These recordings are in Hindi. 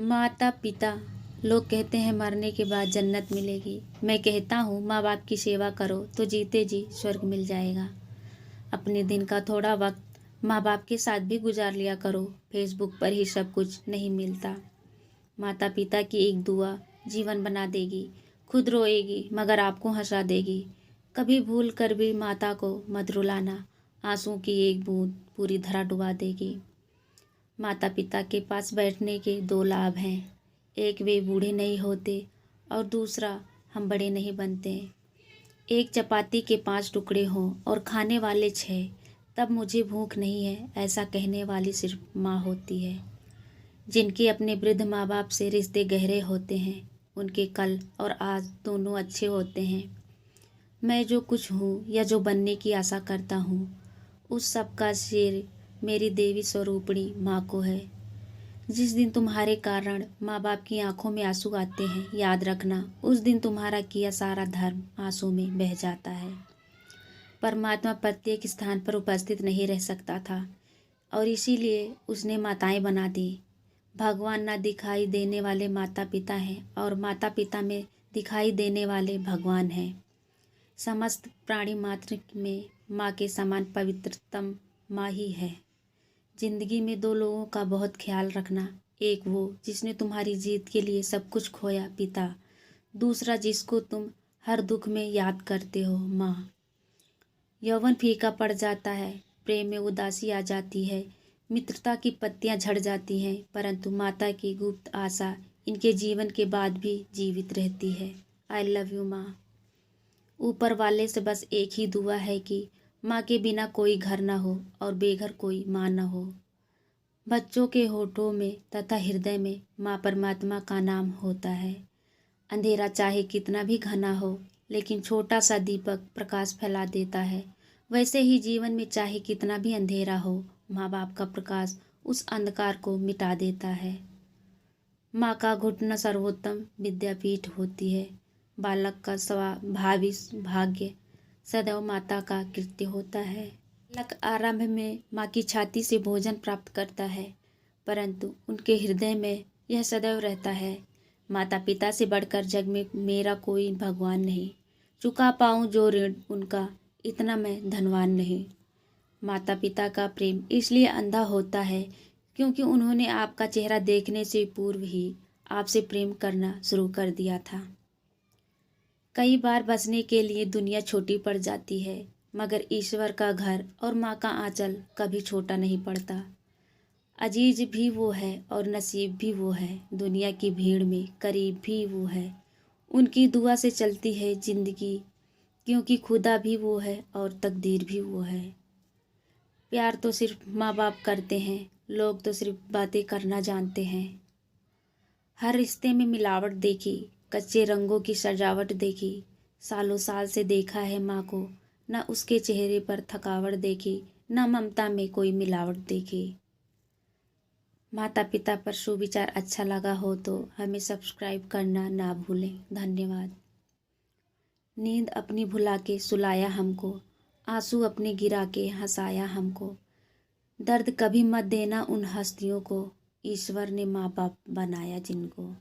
माता पिता, लोग कहते हैं मरने के बाद जन्नत मिलेगी। मैं कहता हूँ माँ बाप की सेवा करो तो जीते जी स्वर्ग मिल जाएगा। अपने दिन का थोड़ा वक्त माँ बाप के साथ भी गुजार लिया करो। फेसबुक पर ही सब कुछ नहीं मिलता। माता पिता की एक दुआ जीवन बना देगी। खुद रोएगी मगर आपको हंसा देगी। कभी भूल कर भी माता को मत रुलाना, आंसू की एक बूंद पूरी धरा डुबा देगी। माता पिता के पास बैठने के दो लाभ हैं, एक वे बूढ़े नहीं होते और दूसरा हम बड़े नहीं बनते। एक चपाती के 5 टुकड़े हों और खाने वाले 6, तब मुझे भूख नहीं है, ऐसा कहने वाली सिर्फ माँ होती है। जिनके अपने वृद्ध माँ बाप से रिश्ते गहरे होते हैं, उनके कल और आज दोनों अच्छे होते हैं। मैं जो कुछ हूँ या जो बनने की आशा करता हूँ, उस सब का श्रेय मेरी देवी स्वरूपणी माँ को है। जिस दिन तुम्हारे कारण माँ बाप की आंखों में आंसू आते हैं, याद रखना उस दिन तुम्हारा किया सारा धर्म आंसू में बह जाता है। परमात्मा प्रत्येक स्थान पर उपस्थित नहीं रह सकता था और इसीलिए उसने माताएं बना दी। भगवान ना दिखाई देने वाले माता पिता हैं और माता पिता में दिखाई देने वाले भगवान हैं। समस्त प्राणी मात्र में माँ के समान पवित्रतम माँ ही है। जिंदगी में 2 लोगों का बहुत ख्याल रखना, एक वो जिसने तुम्हारी जीत के लिए सब कुछ खोया, पिता। दूसरा जिसको तुम हर दुख में याद करते हो, माँ। यौवन फीका पड़ जाता है, प्रेम में उदासी आ जाती है, मित्रता की पत्तियां झड़ जाती हैं, परंतु माता की गुप्त आशा इनके जीवन के बाद भी जीवित रहती है। आई लव यू माँ। ऊपर वाले से बस एक ही दुआ है कि माँ के बिना कोई घर ना हो और बेघर कोई माँ ना हो। बच्चों के होठों में तथा हृदय में माँ परमात्मा का नाम होता है। अंधेरा चाहे कितना भी घना हो, लेकिन छोटा सा दीपक प्रकाश फैला देता है। वैसे ही जीवन में चाहे कितना भी अंधेरा हो, माँ बाप का प्रकाश उस अंधकार को मिटा देता है। माँ का घुटना सर्वोत्तम विद्यापीठ होती है। बालक का स्वाभाविक भाग्य सदैव माता का कृत्य होता है। बालक आरंभ में माँ की छाती से भोजन प्राप्त करता है, परंतु उनके हृदय में यह सदैव रहता है, माता पिता से बढ़कर जग में मेरा कोई भगवान नहीं। चुका पाऊँ जो ऋण उनका, इतना मैं धनवान नहीं। माता पिता का प्रेम इसलिए अंधा होता है क्योंकि उन्होंने आपका चेहरा देखने से पूर्व ही आपसे प्रेम करना शुरू कर दिया था। कई बार बसने के लिए दुनिया छोटी पड़ जाती है, मगर ईश्वर का घर और माँ का आंचल कभी छोटा नहीं पड़ता। अजीज भी वो है और नसीब भी वो है, दुनिया की भीड़ में करीब भी वो है। उनकी दुआ से चलती है जिंदगी, क्योंकि खुदा भी वो है और तकदीर भी वो है। प्यार तो सिर्फ माँ बाप करते हैं, लोग तो सिर्फ बातें करना जानते हैं। हर रिश्ते में मिलावट देखी, कच्चे रंगों की सजावट देखी। सालों साल से देखा है माँ को, न उसके चेहरे पर थकावट देखी, न ममता में कोई मिलावट देखी। माता पिता पर सुविचार अच्छा लगा हो तो हमें सब्सक्राइब करना ना भूलें। धन्यवाद। नींद अपनी भुला के सुलाया हमको, आंसू अपने गिरा के हंसाया हमको। दर्द कभी मत देना उन हस्तियों को, ईश्वर ने माँ बाप बनाया जिनको।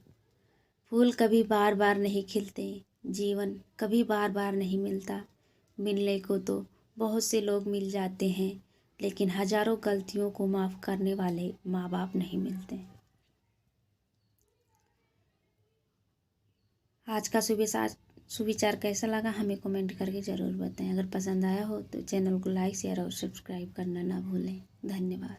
फूल कभी बार बार नहीं खिलते, जीवन कभी बार बार नहीं मिलता। मिलने को तो बहुत से लोग मिल जाते हैं, लेकिन हजारों गलतियों को माफ़ करने वाले माँ बाप नहीं मिलते। आज का सुविचार कैसा लगा हमें कमेंट करके ज़रूर बताएं। अगर पसंद आया हो तो चैनल को लाइक, शेयर और सब्सक्राइब करना ना भूलें। धन्यवाद।